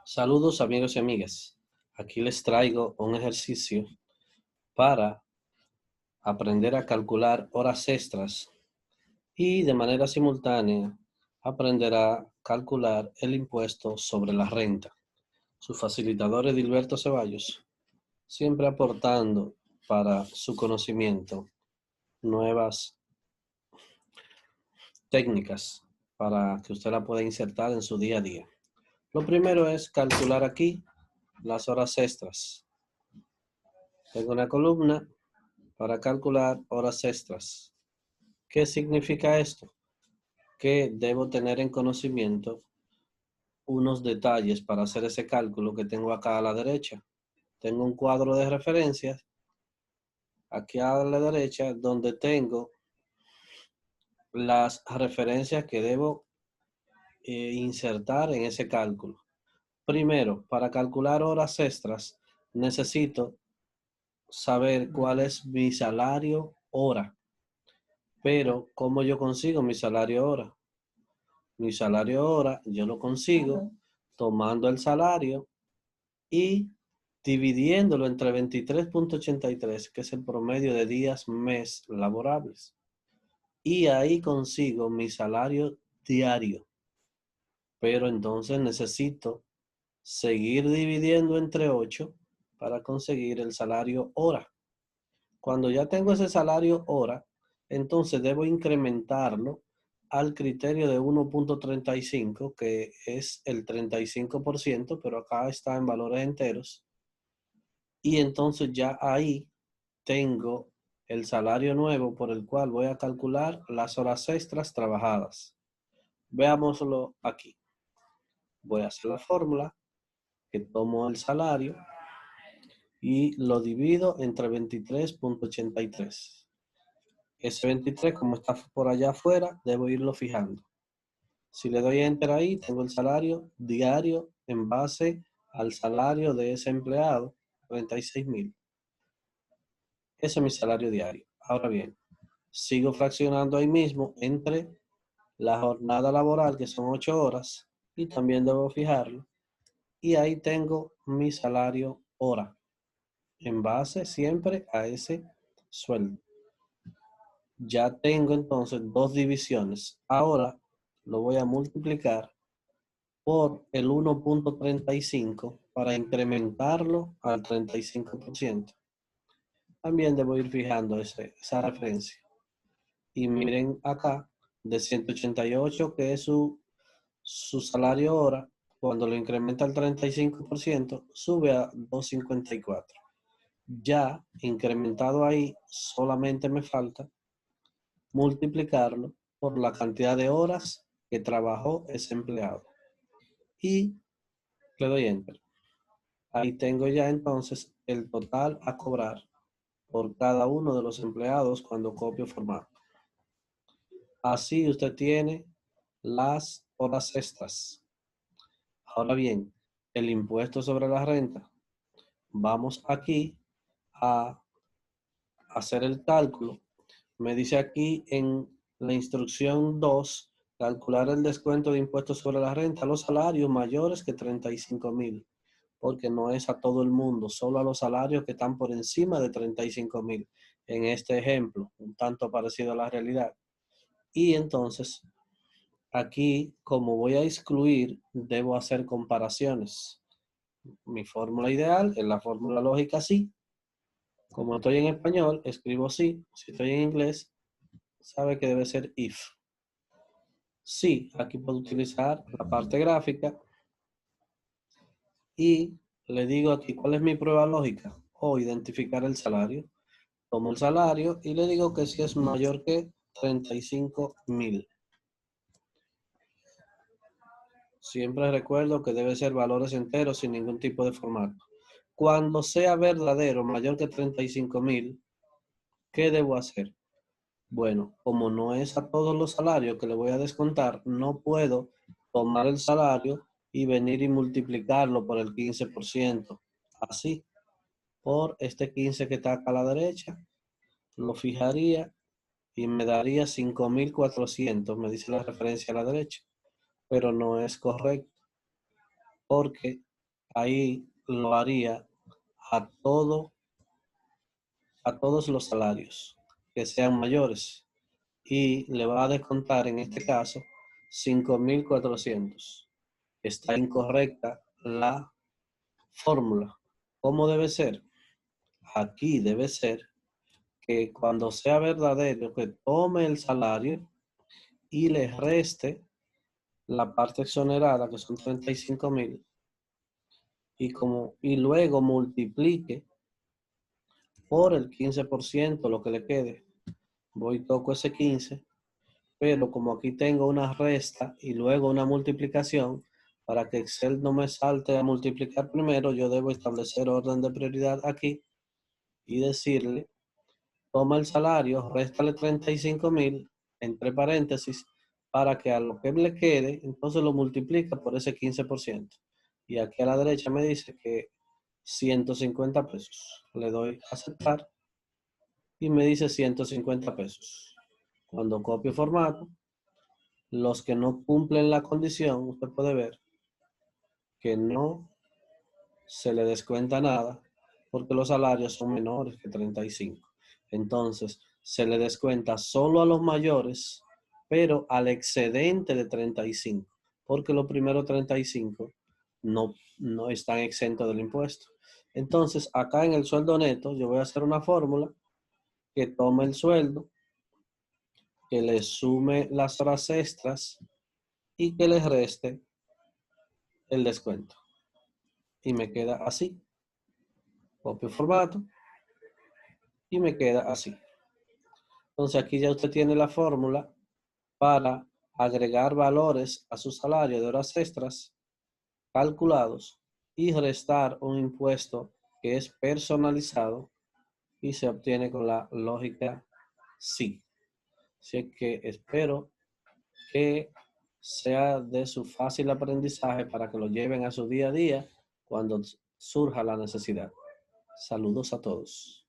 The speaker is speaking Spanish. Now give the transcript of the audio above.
Saludos amigos y amigas. Aquí les traigo un ejercicio para aprender a calcular horas extras y de manera simultánea aprender a calcular el impuesto sobre la renta. Su facilitador Edilberto Ceballos, siempre aportando para su conocimiento nuevas técnicas para que usted la pueda insertar en su día a día. Lo primero es calcular aquí las horas extras. Tengo una columna para calcular horas extras. ¿Qué significa esto? Que debo tener en conocimiento unos detalles para hacer ese cálculo que tengo acá a la derecha. Tengo un cuadro de referencias aquí a la derecha donde tengo las referencias que debo insertar en ese cálculo. Primero, para calcular horas extras, necesito saber cuál es mi salario hora. Pero, ¿cómo yo consigo mi salario hora? Mi salario hora yo lo consigo tomando el salario y dividiéndolo entre 23.83, que es el promedio de días mes laborables. Y ahí consigo mi salario diario. Pero entonces necesito seguir dividiendo entre 8 para conseguir el salario hora. Cuando ya tengo ese salario hora, entonces debo incrementarlo al criterio de 1.35, que es el 35%, pero acá está en valores enteros. Y entonces ya ahí tengo el salario nuevo por el cual voy a calcular las horas extras trabajadas. Veámoslo aquí. Voy a hacer la fórmula que tomo el salario y lo divido entre 23.83. Ese 23, como está por allá afuera, debo irlo fijando. Si le doy enter ahí, tengo el salario diario en base al salario de ese empleado, 36,000. Ese es mi salario diario. Ahora bien, sigo fraccionando ahí mismo entre la jornada laboral, que son 8 horas, y también debo fijarlo. Y ahí tengo mi salario hora, en base siempre a ese sueldo. Ya tengo entonces dos divisiones. Ahora lo voy a multiplicar por el 1.35 para incrementarlo al 35%. También debo ir fijando esa referencia. Y miren acá, de 188, que es su salario hora, cuando lo incrementa al 35%, sube a 254. Ya incrementado ahí, solamente me falta multiplicarlo por la cantidad de horas que trabajó ese empleado. Y le doy enter. Ahí tengo ya entonces el total a cobrar por cada uno de los empleados cuando copio formato. Así usted tiene las horas extras. Ahora bien, el impuesto sobre la renta. Vamos aquí a hacer el cálculo. Me dice aquí en la instrucción 2, calcular el descuento de impuestos sobre la renta a los salarios mayores que 35,000, porque no es a todo el mundo, solo a los salarios que están por encima de 35,000. En este ejemplo, un tanto parecido a la realidad. Y entonces, aquí, como voy a excluir, debo hacer comparaciones. Mi fórmula ideal es la fórmula lógica sí. Como estoy en español, escribo sí. Si estoy en inglés, sabe que debe ser if. Sí, aquí puedo utilizar la parte gráfica y le digo aquí cuál es mi prueba lógica o identificar el salario. Tomo el salario y le digo que si es mayor que 35,000. Siempre recuerdo que debe ser valores enteros sin ningún tipo de formato. Cuando sea verdadero, mayor que 35,000, ¿qué debo hacer? Bueno, como no es a todos los salarios que le voy a descontar, no puedo tomar el salario y venir y multiplicarlo por el 15%. Así, por este 15 que está acá a la derecha, lo fijaría y me daría 5,400, me dice la referencia a la derecha, pero no es correcto, porque ahí lo haría a todos los salarios que sean mayores y le va a descontar en este caso 5.400. Está incorrecta la fórmula. ¿Cómo debe ser? Aquí debe ser que cuando sea verdadero, que tome el salario y le reste la parte exonerada, que son 35.000, y luego multiplique por el 15% lo que le quede. Voy y toco ese 15, pero como aquí tengo una resta y luego una multiplicación, para que Excel no me salte a multiplicar primero, yo debo establecer orden de prioridad aquí y decirle, toma el salario, réstale 35.000, entre paréntesis, para que a lo que le quede, entonces lo multiplica por ese 15%. Y aquí a la derecha me dice que 150 pesos. Le doy a aceptar y me dice 150 pesos. Cuando copio formato, los que no cumplen la condición, usted puede ver que no se le descuenta nada porque los salarios son menores que 35. Entonces, se le descuenta solo a los mayores, pero al excedente de 35, porque los primeros 35 no están exentos del impuesto. Entonces, acá en el sueldo neto, yo voy a hacer una fórmula que tome el sueldo, que le sume las horas extras y que le reste el descuento. Y me queda así. Copio formato y me queda así. Entonces aquí ya usted tiene la fórmula para agregar valores a su salario de horas extras calculados y restar un impuesto que es personalizado y se obtiene con la lógica sí. Así que espero que sea de su fácil aprendizaje para que lo lleven a su día a día cuando surja la necesidad. Saludos a todos.